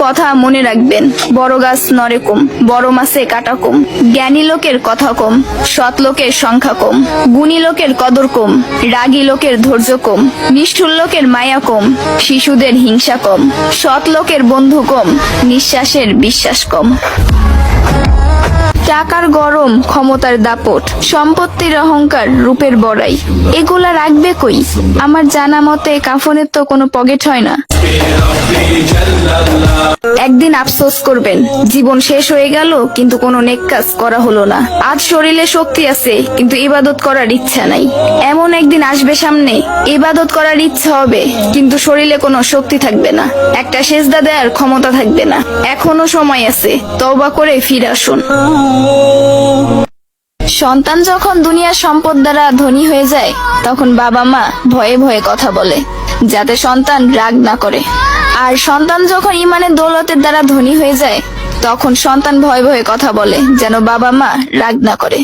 কথা মনে রাখবেন, বড় গাছ নড়ে কম, বড় মাছে কাটা কম। জ্ঞানী লোকের কথা কম, সৎ লোকের সংখ্যা কম। গুণী লোকের কদর কম, রাগী লোকের ধৈর্য কম। নিষ্ঠুর লোকের মায়া কম, শিশুদের হিংসা কম। সৎ লোকের বন্ধু কম, নিঃশ্বাসের বিশ্বাস কম। টাকার গরম, ক্ষমতার দাপট, সম্পত্তির অহংকার, রূপের বড়াই, এগুলা রাখবে কই? আমার জানা মতে কাফনের তো কোনো পকেট হয় না। একদিন আফসোস করবেন, জীবন শেষ হয়ে গেল কিন্তু কোনো নেক কাজ করা হলো না। আজ শরীরে শক্তি আছে কিন্তু ইবাদত করার ইচ্ছা নাই। এমন একদিন আসবে সামনে, ইবাদত করার ইচ্ছা হবে কিন্তু শরীরে কোনো শক্তি থাকবে না, একটা সেজদা দেওয়ার ক্ষমতা থাকবে না। এখনো সময় আছে, তওবা করে ফিরে আসুন। সন্তান যখন দুনিয়ার সম্পদ দ্বারা ধনী হয়ে যায়, তখন বাবা মা ভয়ে ভয়ে কথা বলে যাতে সন্তান রাগ না করে। আর সন্তান যখন ইমানের দৌলতের দ্বারা ধনী হয়ে যায়, তখন সন্তান ভয়ে ভয়ে কথা বলে যেন বাবা মা রাগ না করে।